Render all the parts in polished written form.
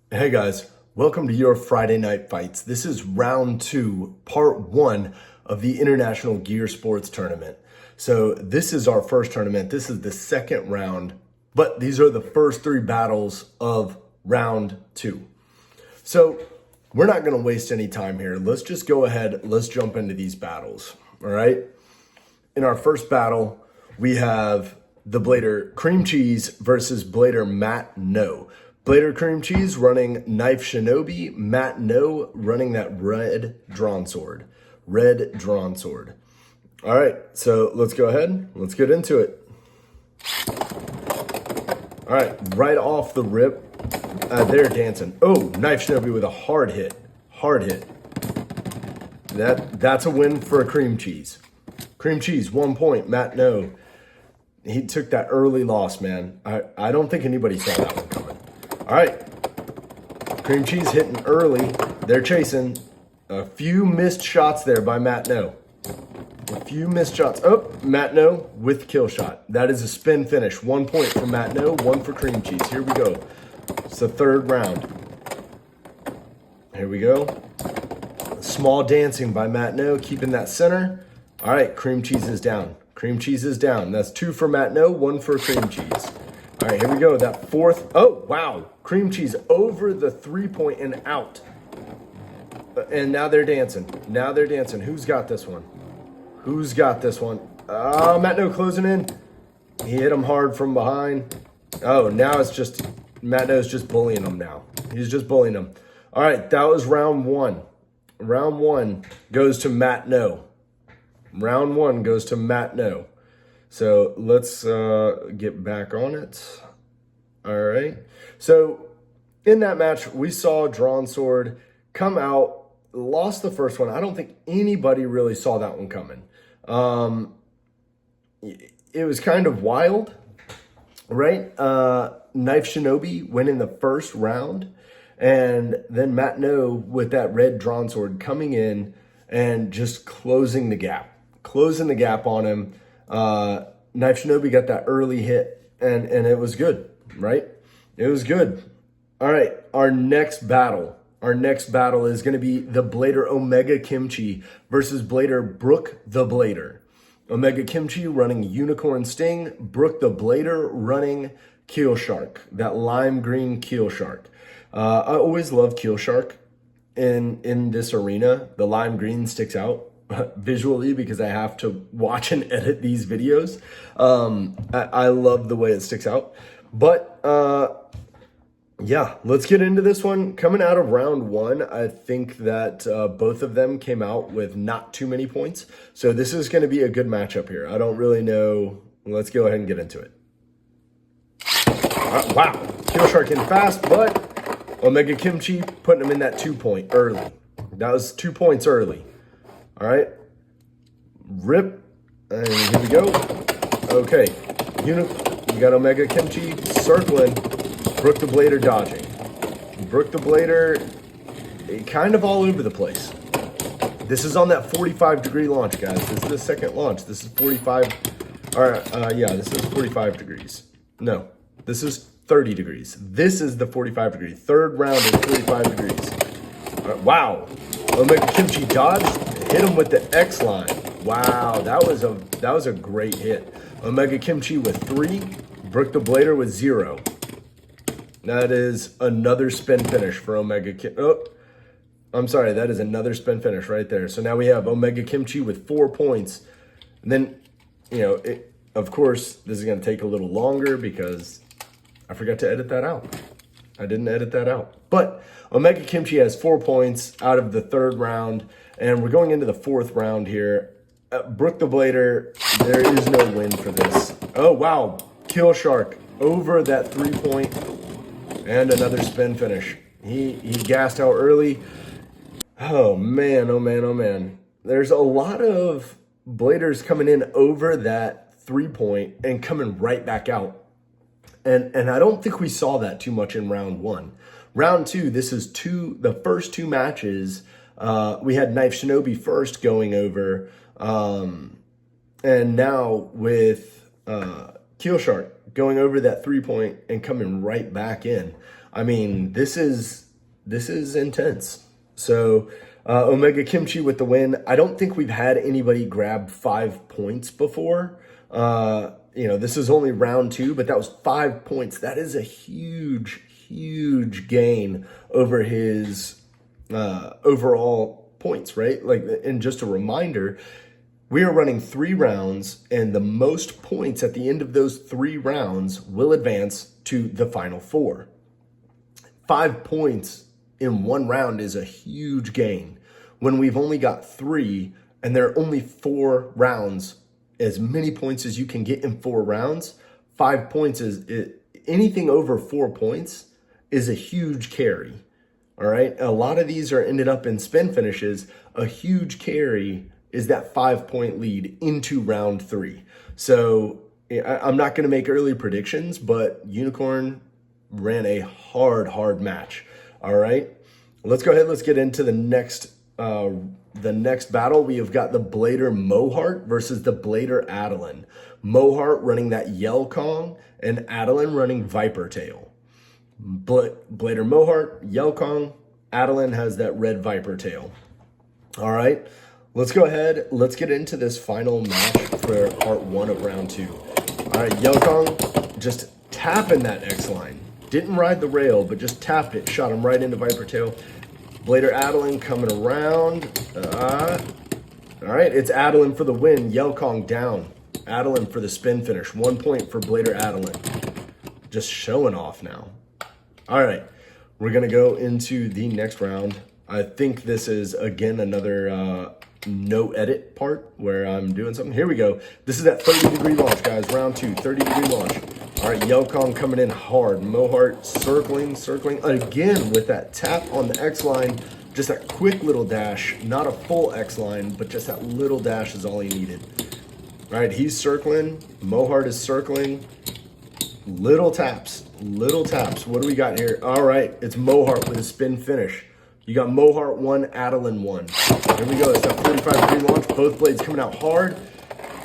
Hey guys, welcome to your Friday Night Fights. This is round 2, part 1 of the International Gear Sports Tournament. So this is our first tournament. This is the second round, but these are the first 3 battles of round 2. So we're not going to waste any time here. Let's just go ahead. Let's jump into these battles. All right. In our first battle, we have the Blader CreamCheese versus Blader Matt No. Blader CreamCheese running Knife Shinobi, Matt No running that red drawn sword. Red drawn sword. All right, so let's go ahead. Let's get into it. All right, right off the rip, they're dancing. Oh, Knife Shinobi with a hard hit. Hard hit. That's a win for a CreamCheese. CreamCheese, 1 point. Matt No. He took that early loss, man. I don't think anybody saw that one coming. All right, CreamCheese hitting early. They're chasing. A few missed shots there by Matt No. A few missed shots. Oh, Matt No with kill shot. That is a spin finish. 1 point for Matt No, 1 for CreamCheese. Here we go. It's the third round. Here we go. Small dancing by Matt No, keeping that center. All right, CreamCheese is down. CreamCheese is down. That's 2 for Matt No, 1 for CreamCheese. All right, here we go. That fourth. Oh, wow. CreamCheese over the 3-point and out. And now they're dancing. Now they're dancing. Who's got this one? Who's got this one? Matt No closing in. He hit him hard from behind. Oh, now it's just, Matt No's just bullying him now. He's just bullying him. All right, that was round 1. Round 1 goes to Matt No. Round 1 goes to Matt No. So let's get back on it. All right. So in that match, we saw Drawn Sword come out, lost the first one. I don't think anybody really saw that one coming. It was kind of wild, right? Knife Shinobi went in the first round, and then Matt No with that red Drawn Sword coming in and just closing the gap. Closing the gap on him. Knife Shinobi got that early hit, and it was good, right? It was good. All right, our next battle is going to be the Blader Omega Kimchi versus Blader Brook the Blader. Omega Kimchi running Unicorn Sting, Brook the Blader running Keel Shark, that lime green Keel Shark. I always love Keel Shark in this arena. The lime green sticks out visually because I have to watch and edit these videos. I love the way it sticks out. But yeah, let's get into this one. Coming out of round 1, I think that both of them came out with not too many points. So this is going to be a good matchup here. I don't really know. Let's go ahead and get into it. Wow, Keel Shark in fast, but Omega Kimchi putting him in that 2-point early. That was 2 points early. All right, rip, and here we go. Okay, you got Omega Kimchi circling, Brook the Blader dodging. Brook the Blader, kind of all over the place. This is on that 45-degree launch, guys. This is the second launch. This is 45, yeah, this is 45 degrees. No, this is 30 degrees. This is the 45-degree. Third round is 45 degrees. Wow, Omega Kimchi dodged. Hit him with the X line. Wow, that was a great hit. Omega Kimchi with 3, Brook the Blader with 0. That is another spin finish for Omega Kimchi. Oh, I'm sorry, that is another spin finish right there. So now we have Omega Kimchi with 4 points. And then, you know, of course, this is going to take a little longer because I forgot to edit that out. I didn't edit that out. But Omega Kimchi has 4 points out of the third round. And we're going into the fourth round here. Brook the Blader, there is no win for this. Oh, wow. Keel Shark over that 3-point and another spin finish. He gassed out early. Oh, man, oh, man, oh, man. There's a lot of Bladers coming in over that 3-point and coming right back out. And I don't think we saw that too much in round 1. Round 2, this is the first 2 matches. We had Knife Shinobi first going over, and now with Keel Shark going over that 3-point and coming right back in. I mean, this is intense. So Omega Kimchi with the win. I don't think we've had anybody grab 5 points before. This is only round 2, but that was 5 points. That is a huge, huge gain over his overall points, right? Like, and just a reminder, we are running 3 rounds, and the most points at the end of those 3 rounds will advance to the final 4. 5 points in 1 round is a huge gain when we've only got 3 and there are only 4 rounds. As many points as you can get in 4 rounds, 5 points anything over 4 points is a huge carry. All right. A lot of these are ended up in spin finishes. A huge carry is that 5-point lead into round 3. So I'm not going to make early predictions, but Unicorn ran a hard match. All right. Let's go ahead. Let's get into the next battle. We have got the Blader MoHarp versus the Blader Addilyn. MoHarp running that Yell Kong and Addilyn running Viper Tail. Blader MoHarp, Yell Kong. Addilyn has that red Viper Tail. All right, let's go ahead. Let's get into this final match for part 1 of round 2. All right, Yell Kong just tapping that X line. Didn't ride the rail, but just tapped it. Shot him right into Viper Tail. Blader Addilyn coming around. All right, it's Addilyn for the win. Yell Kong down. Addilyn for the spin finish. 1 point for Blader Addilyn. Just showing off now. All right, we're going to go into the next round. I think this is, again, another no edit part where I'm doing something. Here we go. This is that 30-degree launch, guys. Round 2, 30-degree launch. All right, Yell Kong coming in hard. MoHarp circling again with that tap on the X line. Just that quick little dash, not a full X line, but just that little dash is all he needed. All right, he's circling. MoHarp is circling. Little taps. What do we got here? All right, it's MoHarp with a spin finish. You got MoHarp 1, Addilyn 1. Here we go. It's that 45-degree launch. Both blades coming out hard.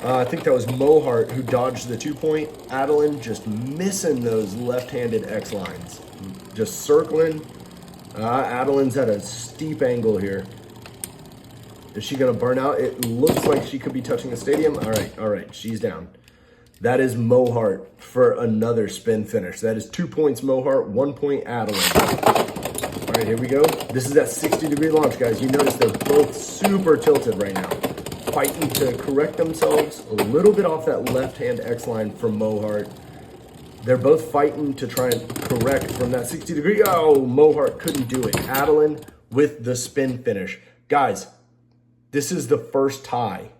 I think that was MoHarp who dodged the 2-point. Addilyn just missing those left-handed X lines. Just circling. Addilyn's at a steep angle here. Is she going to burn out? It looks like she could be touching the stadium. All right. She's down. That is MoHarp for another spin finish. That is 2 points MoHarp, 1 point Addilyn. All right, here we go. This is that 60-degree launch, guys. You notice they're both super tilted right now. Fighting to correct themselves. A little bit off that left-hand X-line from MoHarp. They're both fighting to try and correct from that 60-degree. Oh, MoHarp couldn't do it. Addilyn with the spin finish. Guys, this is the first tie.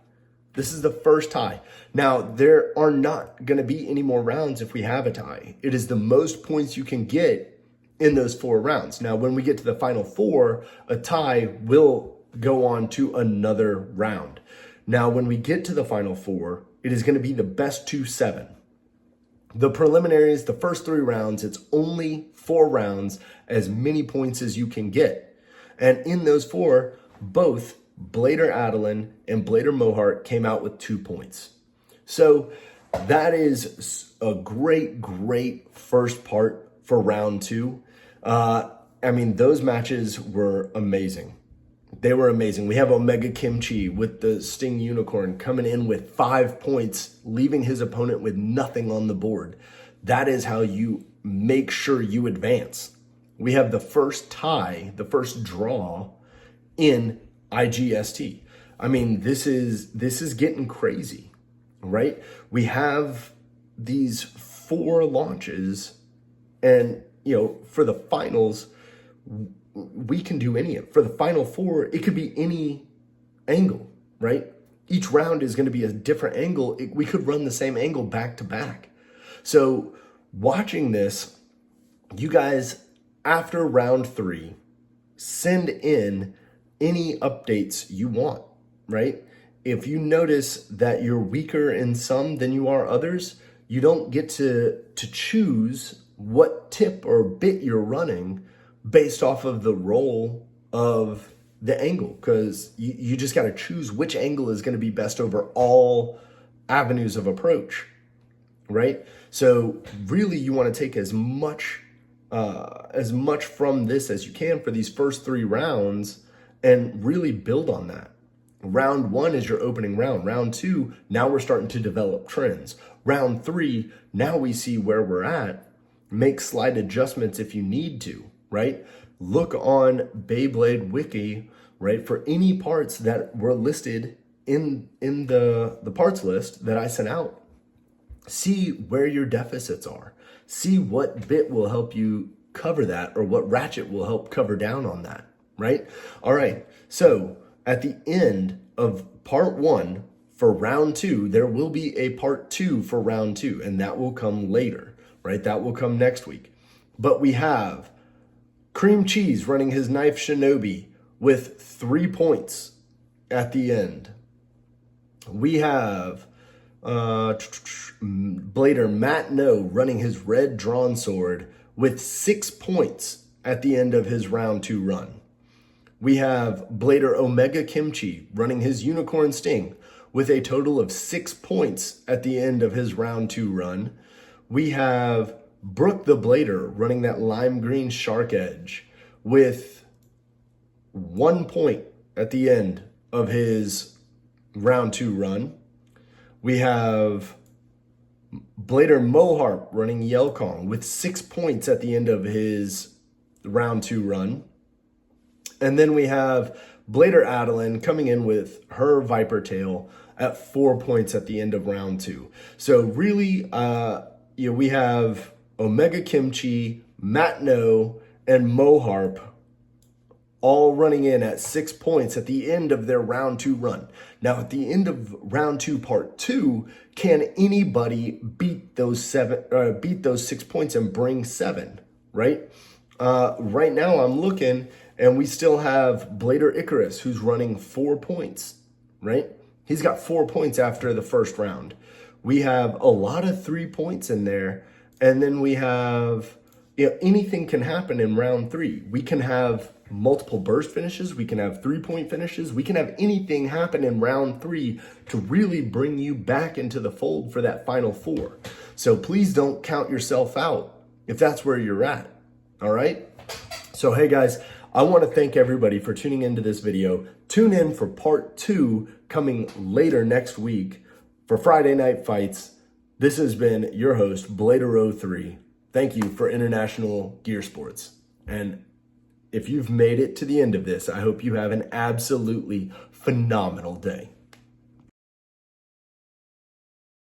Now, there are not going to be any more rounds if we have a tie. It is the most points you can get in those 4 rounds. Now, when we get to the final 4, a tie will go on to another round. Now, when we get to the final 4, it is going to be the best 2-7. The preliminaries, the first 3 rounds, it's only 4 rounds, as many points as you can get. And in those 4, both Blader Addilyn and Blader MoHarp came out with 2 points. So that is a great first part for round 2. I mean, those matches were amazing. They were amazing. We have Omega Kimchi with the Sting Unicorn coming in with 5 points, leaving his opponent with nothing on the board. That is how you make sure you advance. We have the first tie, the first draw in IGST. I mean, this is getting crazy, right? We have these 4 launches, and for the finals, we can do any of. For the final 4, it could be any angle, right? Each round is going to be a different angle. We could run the same angle back to back. So watching this, you guys, after round 3, send in any updates you want, right? If you notice that you're weaker in some than you are others, you don't get to choose what tip or bit you're running based off of the roll of the angle, because you just got to choose which angle is going to be best over all avenues of approach, right? So really you want to take as much as much from this as you can for these first 3 rounds and really build on that. Round 1 is your opening round. Round 2, now we're starting to develop trends. Round 3, now we see where we're at. Make slight adjustments if you need to, right? Look on Beyblade Wiki, right, for any parts that were listed in the parts list that I sent out. See where your deficits are. See what bit will help you cover that, or what ratchet will help cover down on that, right? All right, so at the end of part 1 for round 2, there will be a part 2 for round 2, and that will come later, right? That will come next week. But we have CreamCheese running his Knife Shinobi with 3 points at the end. We have Blader Matt No running his Red Drawn Sword with 6 points at the end of his round 2 run. We have Blader Omega Kimchi running his Unicorn Sting with a total of 6 points at the end of his round 2 run. We have Brook the Blader running that Lime Green Shark Edge with 1 point at the end of his round 2 run. We have Blader MoHarp running Yelkong with 6 points at the end of his round 2 run. And then we have Blader Addilyn coming in with her Viper Tail at 4 points at the end of round 2. So really, we have Omega Kimchi, Matt No, and MoHarp all running in at 6 points at the end of their round 2 run. Now, at the end of round 2, part 2, can anybody beat those 6 points and bring 7, right? Right now, I'm looking, and we still have Blader Icarus, who's running 4 points, right? He's got 4 points after the first round. We have a lot of 3 points in there, and then we have, anything can happen in round 3. We can have multiple burst finishes. We can have 3-point finishes. We can have anything happen in round 3 to really bring you back into the fold for that final 4. So please don't count yourself out if that's where you're at. All right. So, hey guys, I want to thank everybody for tuning into this video. Tune in for part 2 coming later next week for Friday Night Fights. This has been your host, Blader03. Thank you for International Gear Sports. And if you've made it to the end of this, I hope you have an absolutely phenomenal day.